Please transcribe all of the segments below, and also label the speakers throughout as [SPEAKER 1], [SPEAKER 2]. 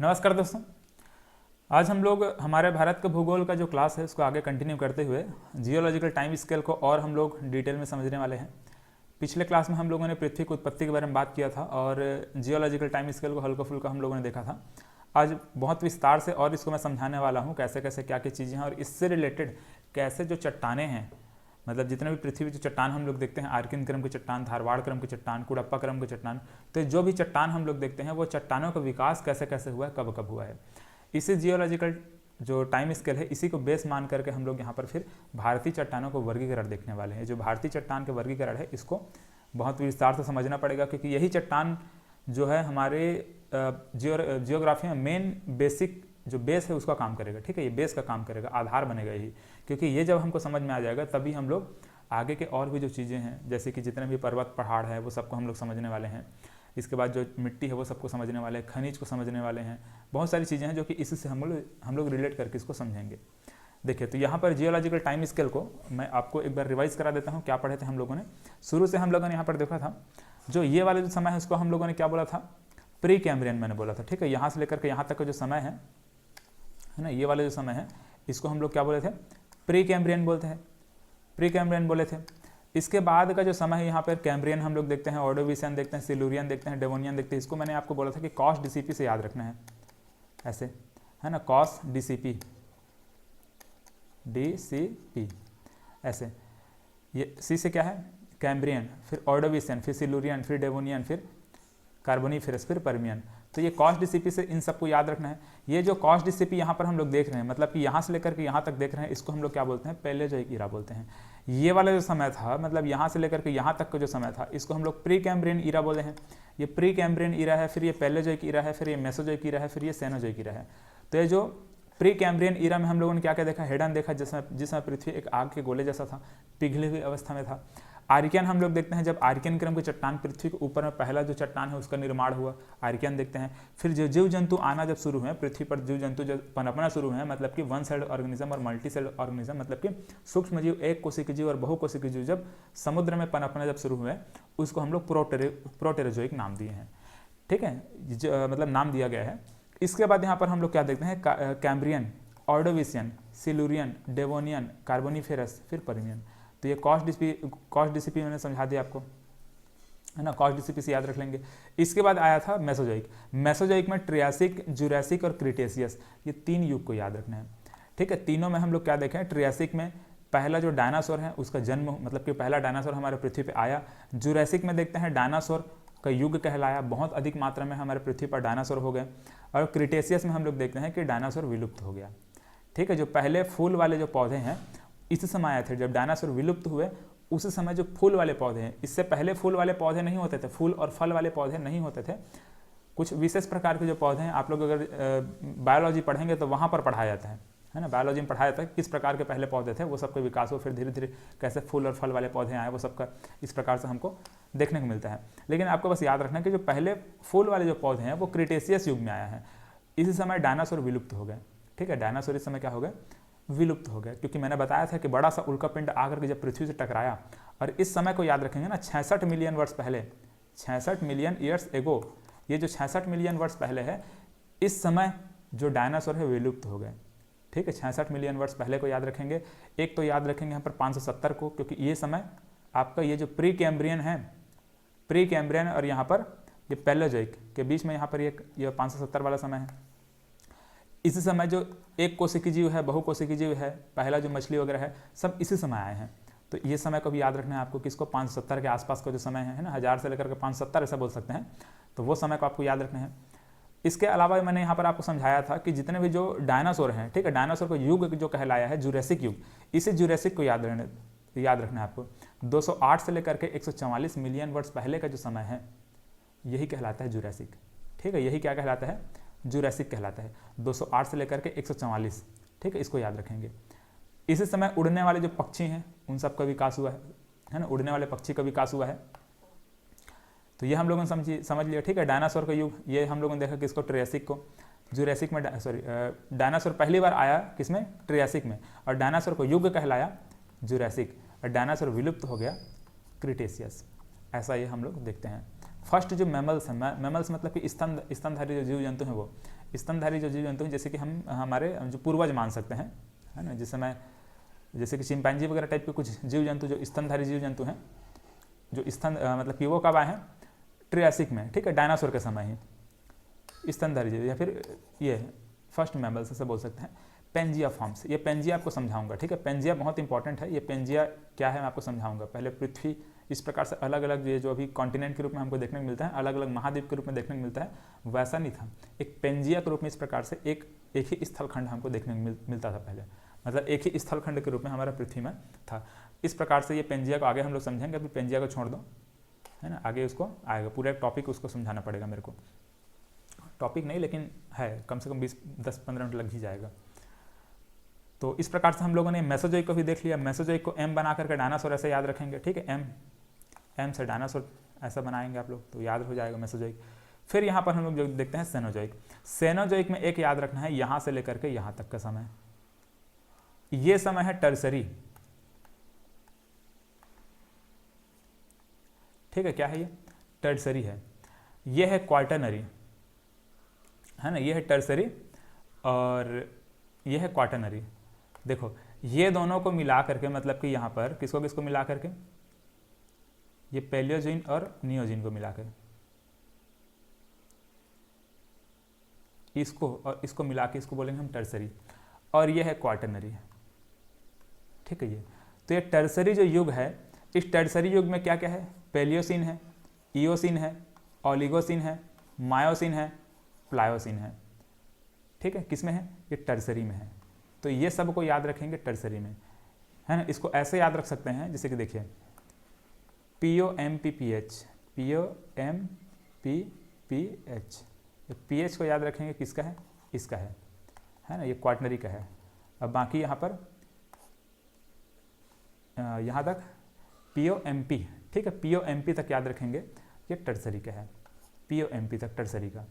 [SPEAKER 1] नमस्कार दोस्तों। आज हम लोग हमारे भारत के भूगोल का जो क्लास है उसको आगे कंटिन्यू करते हुए जियोलॉजिकल टाइम स्केल को और हम लोग डिटेल में समझने वाले हैं। पिछले क्लास में हम लोगों ने पृथ्वी की उत्पत्ति के बारे में बात किया था और जियोलॉजिकल टाइम स्केल को हल्का फुल्का हम लोगों ने देखा था। आज बहुत विस्तार से और इसको मैं समझाने वाला हूँ कैसे कैसे क्या क्या चीज़ें हैं और इससे रिलेटेड कैसे जो चट्टानें हैं, मतलब जितने भी पृथ्वी की जो चट्टान हम लोग देखते हैं, आर्किन क्रम की चट्टान, धारवाड़ क्रम की चट्टान, कुडप्पा क्रम की चट्टान, तो जो भी चट्टान हम लोग देखते हैं वो चट्टानों का विकास कैसे कैसे हुआ है, कब कब हुआ है। इसी जियोलॉजिकल जो टाइम स्केल है इसी को बेस मान करके हम लोग यहाँ पर फिर भारतीय चट्टानों को वर्गीकरण देखने वाले हैं। जो भारतीय चट्टान के वर्गीकरण है इसको बहुत विस्तार से समझना पड़ेगा, क्योंकि यही चट्टान जो है हमारे जियोग्राफी में मेन बेसिक जो बेस है उसका काम करेगा। ठीक है, ये बेस का काम करेगा, आधार बनेगा यही। क्योंकि ये जब हमको समझ में आ जाएगा तभी हम लोग आगे के और भी जो चीज़ें हैं, जैसे कि जितने भी पर्वत पहाड़ है वो सबको हम लोग समझने वाले हैं। इसके बाद जो मिट्टी है वो सबको समझने वाले हैं, खनिज को समझने वाले हैं। बहुत सारी चीज़ें हैं जो कि इसी से हम लोग रिलेट करके इसको समझेंगे। देखिए, तो यहाँ पर जियोलॉजिकल टाइम स्केल को मैं आपको एक बार रिवाइज करा देता हूँ। क्या पढ़े थे हम लोगों ने? शुरू से हम लोगों ने यहाँ पर देखा था जो ये वाला जो समय है उसको हम लोगों ने क्या बोला था? प्री कैम्ब्रियन मैंने बोला था। ठीक है, यहाँ से लेकर के यहाँ तक का जो समय है ना, ये वाला जो समय है इसको हम लोग क्या बोले थे? प्री कैम्ब्रियन बोलते हैं, प्री कैम्ब्रियन बोले थे। इसके बाद का जो समय है यहाँ पर कैम्ब्रियन हम लोग देखते हैं, ऑर्डोविशियन देखते हैं, सिल्यूरियन देखते हैं, डेवोनियन देखते हैं। इसको मैंने आपको बोला था कि कॉस डीसीपी से याद रखना है, ऐसे है ना, कॉस डीसीपी, डीसीपी ऐसे। ये सी से क्या है? कैम्ब्रियन, फिर ऑर्डोविशियन, फिर सिल्यूरियन, फिर डेवोनियन, फिर कार्बोनिफेरस, फिर पर्मियन। तो ये कॉस डीसीपी से इन सबको याद रखना है। ये जो कॉस डीसीपी यहाँ पर हम लोग देख रहे हैं, मतलब कि यहाँ से लेकर के यहाँ तक देख रहे हैं, इसको हम लोग क्या बोलते हैं? पैलेयोजोइक ईरा बोलते हैं। ये वाला जो समय था, मतलब यहाँ से लेकर के यहाँ तक का जो समय था, इसको हम लोग प्री कैम्ब्रियन ईरा बोले हैं। ये प्री कैम्ब्रियन ईरा है, फिर ये पैलेयोजोइक ईरा है, फिर ये मेसोजोइक ईरा है, फिर ये सेनोजोइक ईरा है। तो ये जो प्री कैम्ब्रियन ईरा में हम लोगों ने क्या क्या देखा? हेडन देखा, जिसमें पृथ्वी एक आग के गोले जैसा था, पिघली हुई अवस्था में था। आर्कियन हम लोग देखते हैं, जब आर्कियन क्रम की चट्टान पृथ्वी के ऊपर में पहला जो चट्टान है उसका निर्माण हुआ, आर्कियन देखते हैं। फिर जो जीव जंतु आना जब शुरू हुए पृथ्वी पर, जीव जंतु जब पनपना शुरू हुए, मतलब कि वन सेल्ड ऑर्गेनिज्म और मल्टी सेल्ड ऑर्गेनिज्म, मतलब कि सूक्ष्म जीव, एक कोशिकीय जीव और बहुकोशिकीय जीव जब समुद्र में पनपना जब शुरू हुए, उसको हम लोग प्रोटेरोजोइक नाम दिए हैं। ठीक है, मतलब नाम दिया गया है। इसके बाद यहाँ पर हम लोग क्या देखते हैं? Cambrian, Ordovician, Silurian, Devonian, Carboniferous, फिर पर्मियन। तो ये कॉस डीसीपी मैंने समझा दिया आपको, है ना, कॉस डीसीपी से याद रख लेंगे। इसके बाद आया था मेसोजोइक। मेसोजोइक में ट्रियासिक, जुरासिक और क्रिटेशियस, ये तीन युग को याद रखना है। ठीक है, तीनों में हम लोग क्या देखें? ट्रियासिक में पहला जो डायनासोर है उसका जन्म, मतलब कि पहला डायनासोर हमारे पृथ्वी पर आया। जुरासिक में देखते हैं डायनासोर का युग कहलाया, बहुत अधिक मात्रा में हमारे पृथ्वी पर डायनासोर हो गए। और क्रिटेशियस में हम लोग देखते हैं कि डायनासोर विलुप्त हो गया। ठीक है, जो पहले फूल वाले जो पौधे हैं इस समय आए थे, जब डायनासोर विलुप्त हुए उस समय जो फूल वाले पौधे हैं, इससे पहले फूल वाले पौधे नहीं होते थे, फूल और फल वाले पौधे नहीं होते थे। कुछ विशेष प्रकार के जो पौधे हैं, आप लोग अगर बायोलॉजी पढ़ेंगे तो वहाँ पर पढ़ाया जाता है ना, बायोलॉजी में पढ़ाया जाता है किस प्रकार के पहले पौधे थे, वो सबका विकास हो, फिर धीरे धीरे कैसे फूल और फल वाले पौधे आए, वो सबका इस प्रकार से हमको देखने को मिलता है। लेकिन आपको बस याद रखना है कि जो पहले फूल वाले जो पौधे हैं वो क्रिटेशियस युग में आया है। इसी समय डायनासोर विलुप्त हो गए। ठीक है, डायनासोर इस समय क्या हो गए? विलुप्त हो गए। क्योंकि मैंने बताया था कि बड़ा सा उल्कापिंड आकर के जब पृथ्वी से टकराया, और इस समय को याद रखेंगे ना, 66 मिलियन वर्ष पहले, 66 मिलियन ईयर्स एगो, ये जो 66 मिलियन वर्ष पहले है, इस समय जो डायनासोर है विलुप्त हो गए। ठीक है, 66 मिलियन वर्ष पहले को याद रखेंगे। एक तो याद रखेंगे यहाँ पर 570 को, क्योंकि ये समय आपका ये जो प्री कैम्ब्रियन है, प्री कैम्ब्रियन और यहाँ पर ये पैलेयोजोइक के बीच में यहाँ पर ये 570 वाला समय है। इसी समय जो एक कोशिकीय जीव है, बहुकोशिकीय जीव है, पहला जो मछली वगैरह है, सब इसी समय आए हैं। तो ये समय को भी याद रखना है आपको, किसको? 570 के आसपास का जो समय है ना, 1000 से लेकर के 570 ऐसा बोल सकते हैं, तो वो समय को आपको याद रखना है। इसके अलावा मैंने यहाँ पर आपको समझाया था कि जितने भी जो डायनासोर हैं, ठीक है, डायनासोर का युग जो कहलाया है जुरासिक युग, इसी जुरासिक को याद रखना है आपको। 208 से लेकर के 144 मिलियन वर्ष पहले का जो समय है यही कहलाता है जुरासिक। ठीक है, यही क्या कहलाता है? जुरासिक कहलाता है। 208 से लेकर के 144, ठीक है, इसको याद रखेंगे। इसी समय उड़ने वाले जो पक्षी हैं उन सब का विकास हुआ है ना, उड़ने वाले पक्षी का विकास हुआ है। तो ये हम लोगों ने समझ लिया। ठीक है, डायनासोर का युग ये हम लोगों ने देखा किसको? ट्रियासिक को। जुरासिक में डायनासोर पहली बार आया किसमें? ट्रियासिक में, और डायनासोर को युग कहलाया जुरासिक, और डायनासोर विलुप्त हो गया क्रिटेशियस। ऐसा ये हम लोग देखते हैं। फर्स्ट जो मैमल्स हैं, मैमल्स मतलब कि स्तनधारी जो जीव जंतु हैं, वो स्तनधारी जो जीव जंतु हैं, जैसे कि हम हमारे जो पूर्वज मान सकते हैं, है ना, जिस समय जैसे कि चिंपैंजी वगैरह टाइप के कुछ जीव जंतु जो स्तनधारी जीव जंतु हैं, जो स्तन मतलब पीओ कब आए हैं, ट्रियासिक में, ठीक है, डायनासोर के समय ही स्तनधारी जीव, या फिर ये फर्स्ट मैमल्स से बोल सकते हैं। पेंजिया फॉर्म्स, ये पेंजिया आपको समझाऊंगा, ठीक है, पेंजिया बहुत इंपॉर्टेंट है। ये पेंजिया क्या है मैं आपको समझाऊंगा। पहले पृथ्वी इस प्रकार से अलग अलग ये जो अभी कॉन्टिनेंट के रूप में हमको देखने को मिलता है, अलग अलग महाद्वीप के रूप में देखने को मिलता है, वैसा नहीं था। एक पेंजिया के रूप में इस प्रकार से एक ही स्थलखंड हमको देखने को मिलता था पहले, मतलब एक ही स्थलखंड के रूप में हमारा पृथ्वी में था। इस प्रकार से ये पेंजिया को आगे हम लोग समझेंगे, अभी पेंजिया को छोड़ दो, है ना, आगे उसको आएगा पूरा एक टॉपिक उसको समझाना पड़ेगा मेरे को, टॉपिक नहीं लेकिन है, कम से कम 10-15 मिनट लग ही जाएगा। तो इस प्रकार से हम लोगों ने मेसोजोइक को भी देख लिया। मेसोजोइक को एम बना करके डायनासोर ऐसे याद रखेंगे, ठीक है, एम से डायनासोर ऐसा बनाएंगे आप लोग, तो याद हो जाएगा मेसोजोइक। फिर यहाँ पर हम लोग जो देखते हैं सेनोजोइक। सेनोजोइक में एक याद रखना है, यहाँ से लेकर के यहाँ तक का समय, ये समय है टर्सरी, ठीक है, क्या है ये, टर्सरी है। ये है क्वार्टरनरी, है ना, ये है टर्सरी और ये है क्वार्टरनरी। देखो ये दोनों को मिला करके, मतलब कि यहाँ पर किसको किसको मिला करके, ये पैलियोजीन और नियोजीन को मिलाकर, इसको और इसको मिला के इसको बोलेंगे हम टर्सरी, और ये है क्वार्टरनरी, ठीक है। ये तो ये टर्सरी जो युग है, इस टर्सरी युग में क्या क्या है, पैलियोसीन है, इयोसीन है, ओलिगोसीन है, मायोसीन है, प्लायोसीन है, ठीक है, किस में है, ये टर्सरी में है। तो ये सब को याद रखेंगे टर्सरी में, है ना। इसको ऐसे याद रख सकते हैं, जैसे कि देखिए POMPPH, POMPPH, पीएच को याद रखेंगे, किसका है, इसका है ना, ये क्वार्टनरी का है। अब बाकी यहाँ पर यहाँ तक POMP, ठीक है, POMP तक याद रखेंगे, ये टर्सरी का है, POMP तक टर्सरी का।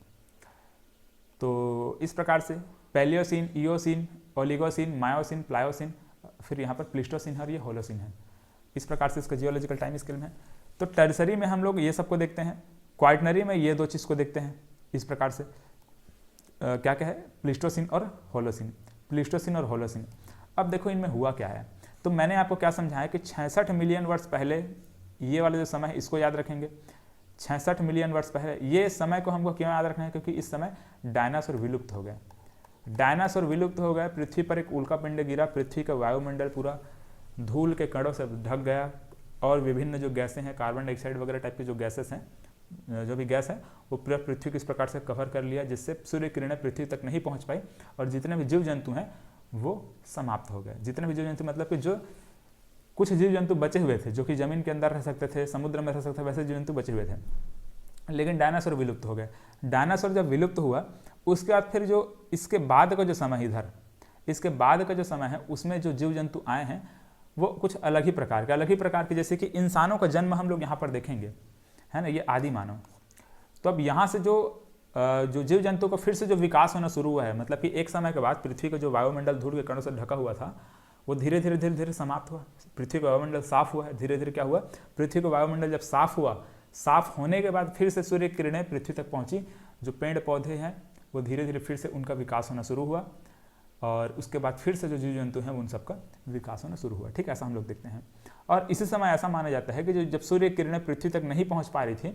[SPEAKER 1] तो इस प्रकार से Palaeocene, Eocene, Oligocene, Miocene, Pliocene, फिर यहाँ पर प्लिस्टोसीन है और ये होलोसीन है। इस प्रकार से इसका जियोलॉजिकल टाइम स्केल में। तो टर्सरी में हम लोग ये सबको देखते हैं, क्वार्टनरी में ये दो चीज़ को देखते हैं। इस प्रकार से क्या क्या है, प्लिस्टोसीन और होलोसीन, प्लिस्टोसीन और होलोसीन। अब देखो इनमें हुआ क्या है, तो मैंने आपको क्या समझाया कि 66 मिलियन वर्ष पहले, ये वाला जो समय है इसको याद रखेंगे, 66 मिलियन वर्ष पहले। ये समय को हमको क्यों याद रखना है, क्योंकि इस समय डायनासोर विलुप्त हो गए, डायनासोर विलुप्त हो गए, पृथ्वी पर एक उल्का पिंड गिरा, पृथ्वी का वायुमंडल पूरा धूल के कणों से ढक गया, और विभिन्न जो गैसें हैं, कार्बन डाइऑक्साइड वगैरह टाइप की जो गैसेस हैं, जो भी गैस है वो पूरा पृथ्वी को इस प्रकार से कवर कर लिया, जिससे सूर्य किरणें पृथ्वी तक नहीं पहुंच पाई, और जितने भी जीव जंतु हैं वो समाप्त हो गए। जितने भी जीव जंतु मतलब कि जो कुछ जीव जंतु बचे हुए थे, जो कि जमीन के अंदर रह सकते थे, समुद्र में रह सकते थे, वैसे जीव जंतु बचे हुए थे, लेकिन डायनासोर विलुप्त हो गए। डायनासोर जब विलुप्त हुआ, उसके बाद फिर जो इसके बाद का जो समय, इधर इसके बाद का जो समय है, उसमें जो जीव जंतु आए हैं वो कुछ अलग ही प्रकार के, जैसे कि इंसानों का जन्म हम लोग यहाँ पर देखेंगे, है ना, ये आदि मानव। तो अब यहाँ से जो जीव जंतु का फिर से जो विकास होना शुरू हुआ है, मतलब कि एक समय के बाद पृथ्वी का जो वायुमंडल धूल के कणों से ढका हुआ था, वो धीरे धीरे समाप्त हुआ। पृथ्वी का वायुमंडल साफ हुआ है, धीरे धीरे क्या हुआ, पृथ्वी का वायुमंडल जब साफ हुआ, साफ होने के बाद फिर से सूर्य किरणें पृथ्वी तक पहुंची, जो पेड़ पौधे हैं वो धीरे धीरे फिर से उनका विकास होना शुरू हुआ, और उसके बाद फिर से जो जीव जंतु हैं उन सबका विकास होना शुरू हुआ, ठीक, ऐसा हम लोग देखते हैं। और इसी समय ऐसा माना जाता है कि जब सूर्य किरणें पृथ्वी तक नहीं पहुंच पा रही थी,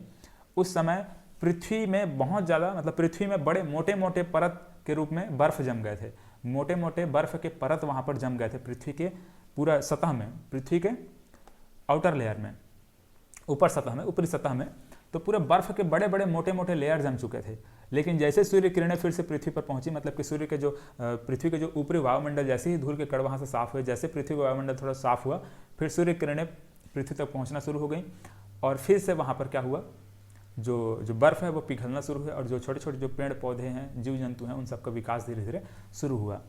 [SPEAKER 1] उस समय पृथ्वी में बहुत ज़्यादा, मतलब पृथ्वी में बड़े मोटे मोटे परत के रूप में बर्फ जम गए थे, मोटे मोटे बर्फ के परत वहाँ पर जम गए थे पृथ्वी के पूरा सतह में, पृथ्वी के आउटर लेयर में, ऊपर सतह में, ऊपरी सतह में, तो पूरे बर्फ के बड़े बड़े मोटे मोटे लेयर जम चुके थे। लेकिन जैसे सूर्य किरणें फिर से पृथ्वी पर पहुंची, मतलब कि सूर्य के जो पृथ्वी के जो ऊपरी वायुमंडल, जैसे ही धूल के कण वहाँ से साफ हुए, जैसे पृथ्वी का वायुमंडल थोड़ा साफ हुआ, फिर सूर्य किरणें पृथ्वी तक पहुँचना शुरू हो गई, और फिर से वहाँ पर क्या हुआ, जो बर्फ़ है वो पिघलना शुरू हुआ, और जो छोटे छोटे जो पेड़ पौधे हैं, जीव जंतु हैं, उन सबका विकास धीरे धीरे शुरू हुआ।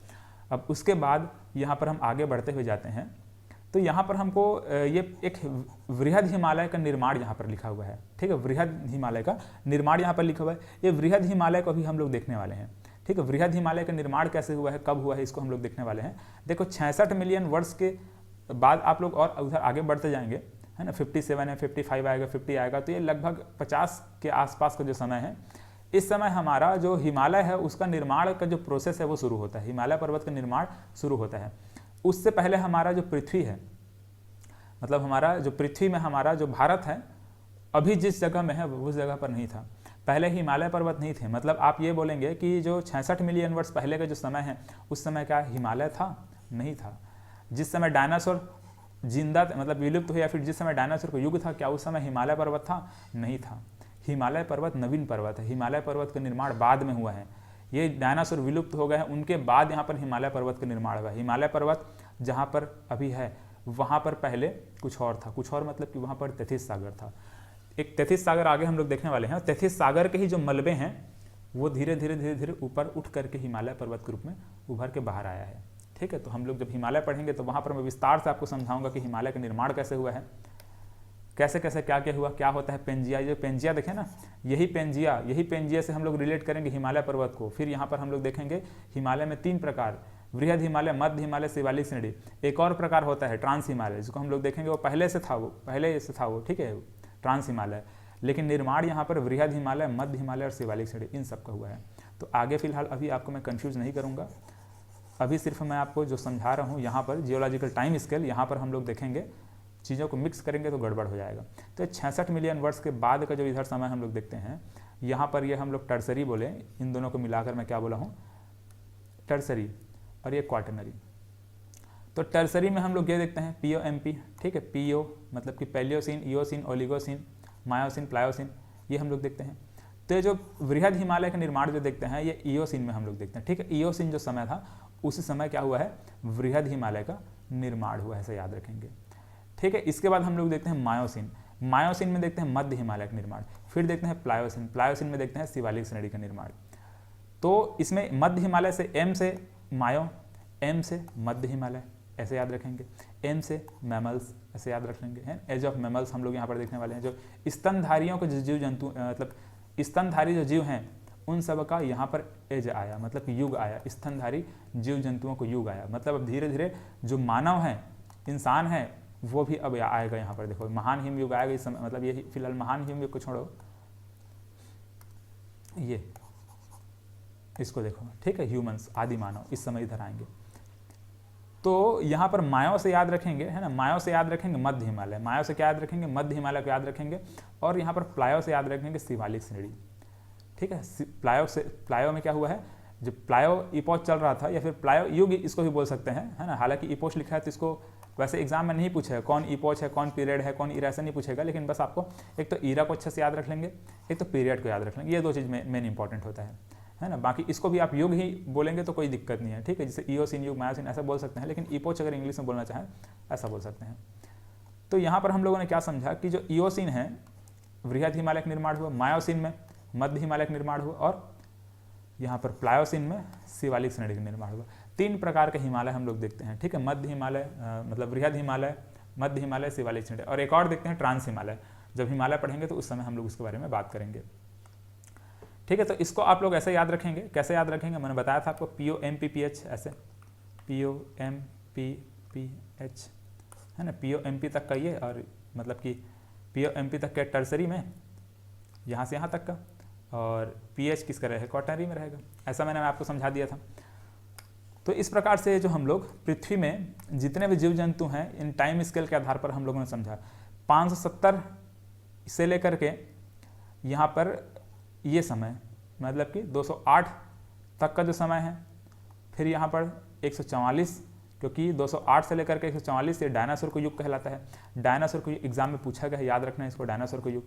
[SPEAKER 1] अब उसके बाद यहाँ पर हम आगे बढ़ते हुए जाते हैं, तो यहाँ पर हमको ये एक वृहद हिमालय का निर्माण यहाँ पर लिखा हुआ है, ठीक है, वृहद हिमालय का निर्माण यहाँ पर लिखा हुआ है। ये वृहद हिमालय को भी हम लोग देखने वाले हैं, ठीक है। वृहद हिमालय का निर्माण कैसे हुआ है, कब हुआ है, इसको हम लोग देखने वाले हैं। देखो 66 मिलियन वर्ष के बाद आप लोग और उधर आगे बढ़ते जाएंगे, है ना, 57 है, 55 आएगा, 50 आएगा, तो ये लगभग 50 के आसपास का जो समय है, इस समय हमारा जो हिमालय है उसका निर्माण का जो प्रोसेस है वो शुरू होता है, हिमालय पर्वत का निर्माण शुरू होता है। उससे पहले हमारा जो पृथ्वी है, मतलब हमारा जो पृथ्वी में हमारा जो भारत है अभी जिस जगह में है उस जगह पर नहीं था, पहले हिमालय पर्वत नहीं थे। मतलब आप ये बोलेंगे कि जो 66 मिलियन वर्ष पहले का जो समय है उस समय क्या हिमालय था? नहीं था। जिस समय डायनासोर जिंदा मतलब विलुप्त हुआ, या फिर जिस समय डायनासोर का युग था, क्या उस समय हिमालय पर्वत था? नहीं था। हिमालय पर्वत नवीन पर्वत है, हिमालय पर्वत का निर्माण बाद में हुआ है। ये डायनासोर विलुप्त हो गए हैं, उनके बाद यहाँ पर हिमालय पर्वत का निर्माण हुआ। हिमालय पर्वत जहाँ पर अभी है वहाँ पर पहले कुछ और था, कुछ और मतलब कि वहाँ पर तैतीस सागर था। एक तैतीस सागर आगे हम लोग देखने वाले हैं। तैतीस सागर के ही जो मलबे हैं वो धीरे धीरे धीरे धीरे ऊपर उठ करके हिमालय पर्वत के रूप में उभर के बाहर आया है। ठीक है, तो हम लोग जब हिमालय पढ़ेंगे तो वहाँ पर मैं विस्तार से आपको समझाऊंगा कि हिमालय का निर्माण कैसे हुआ है, कैसे कैसे क्या क्या हुआ, क्या होता है पेंजिया। ये पेंजिया देखें ना, यही पेंजिया से हम लोग रिलेट करेंगे हिमालय पर्वत को। फिर यहाँ पर हम लोग देखेंगे हिमालय में 3 प्रकार, वृहद हिमालय, मध्य हिमालय, शिवालिक श्रेणी। एक और प्रकार होता है ट्रांस हिमालय, जिसको हम लोग देखेंगे वो पहले से था वो ठीक है, ट्रांस हिमालय। लेकिन निर्माण यहाँ पर वृहद हिमालय, मध्य हिमालय और शिवालिक श्रेणी इन सब का हुआ है। तो आगे फिलहाल अभी आपको मैं कंफ्यूज नहीं करूँगा, अभी सिर्फ मैं आपको जो समझा रहा हूँ यहाँ पर जियोलॉजिकल टाइम स्केल, यहाँ पर हम लोग देखेंगे, चीज़ों को मिक्स करेंगे तो गड़बड़ हो जाएगा। तो 66 मिलियन वर्ष के बाद का जो इधर समय हम लोग देखते हैं, यहाँ पर ये हम लोग टर्सरी बोले, इन दोनों को मिलाकर मैं क्या बोला हूँ, टर्सरी, और ये क्वाटरनरी। तो टर्सरी में हम लोग ये देखते हैं POMP, ठीक है, PO मतलब कि पैलियोसिन, इयोसिन, ओलिगोसिन, मायोसिन, प्लायोसिन, ये हम लोग देखते हैं। तो जो वृहद हिमालय का निर्माण जो देखते हैं ये इयोसिन में हम लोग देखते हैं। ठीक है, इयोसिन जो समय था उस समय क्या हुआ है, वृहद हिमालय का निर्माण हुआ है, ऐसा याद रखेंगे। ठीक है, इसके बाद हम लोग देखते हैं मायोसिन, मायोसिन में देखते हैं मध्य हिमालय का निर्माण। फिर देखते हैं प्लायोसिन, प्लायोसिन में देखते हैं शिवालिक श्रेणी का निर्माण। तो इसमें मध्य हिमालय से M से मायो, M से मध्य हिमालय, ऐसे याद रखेंगे। M से मैमल्स, ऐसे याद रख लेंगे, है एज ऑफ मैमल्स हम लोग यहाँ पर देखने वाले हैं। जो स्तनधारियों के जीव जंतु मतलब स्तनधारी जो जीव हैं उन सब का यहाँ पर एज आया, मतलब कि युग आया, स्तनधारी जीव जंतुओं को युग आया। मतलब अब धीरे धीरे जो मानव है, इंसान है, वो भी अब आएगा। यहाँ पर देखो महान हिमयुग आएगा इस समय, मतलब ये फिलहाल महान हिमयुग को छोड़ो, ये इसको देखो, ठीक है, ह्यूमंस, आदि मानव इस समय इधर आएंगे। तो यहाँ पर मायो से याद रखेंगे, है ना, मायो से याद रखेंगे मध्य हिमालय, मायो से क्या याद रखेंगे, मध्य हिमालय को याद रखेंगे। और यहाँ पर प्लायो से याद रखेंगे शिवालिक श्रेणी। ठीक है, प्लायो में क्या हुआ है, जो प्लायो इपोच चल रहा था, या फिर प्लायो युग इसको भी बोल सकते हैं, है ना। हालांकि इपोच लिखा है तो इसको वैसे एग्जाम में नहीं पूछेगा कौन इपोच है, कौन पीरियड है, कौन ईरा, ऐसा नहीं पूछेगा। लेकिन बस आपको एक तो ईरा को अच्छे से याद रख लेंगे, एक तो पीरियड को याद रख लेंगे, ये 2 चीज़ मेन इंपॉर्टेंट होता है ना। बाकी इसको भी आप युग ही बोलेंगे तो कोई दिक्कत नहीं है, ठीक है। जैसे इयोसिन युग, मायोसिन ऐसा बोल सकते हैं, लेकिन इपोच अगर इंग्लिश में बोलना चाहें ऐसा बोल सकते हैं। तो यहाँ पर हम लोगों ने क्या समझा कि जो इयोसिन है वृहद हिमालय का निर्माण हुआ, मायोसिन में मध्य हिमालय का निर्माण हुआ, और यहाँ पर प्लायोसिन में शिवालिक श्रेणी का निर्माण हुआ। 3 प्रकार के हिमालय हम लोग देखते हैं, ठीक है, मध्य हिमालय मतलब वृहद हिमालय, मध्य हिमालय, शिवालिक श्रेणी। और एक और देखते हैं ट्रांस हिमालय, जब हिमालय पढ़ेंगे तो उस समय हम लोग उसके बारे में बात करेंगे। ठीक है, तो इसको आप लोग ऐसे याद रखेंगे, कैसे याद रखेंगे, मैंने बताया था आपको POMPPH, ऐसे POMPPH, है ना, POMP तक का ये, और मतलब कि POMP तक के टर्सरी में, यहाँ से यहाँ तक का, और PH किसका रहेगा, क्वाटरनरी में रहेगा। ऐसा मैंने आपको समझा दिया था। तो इस प्रकार से जो हम लोग पृथ्वी में जितने भी जीव जंतु हैं इन टाइम स्केल के आधार पर हम लोगों ने समझा। 570 से लेकर के यहाँ पर ये समय मतलब कि 208 तक का जो समय है, फिर यहाँ पर 144, क्योंकि 208 से लेकर के 144 ये डायनासोर को युग कहलाता है। डायनासोर को एग्जाम में पूछा गया है, याद रखना है इसको, डायनासोर को युग।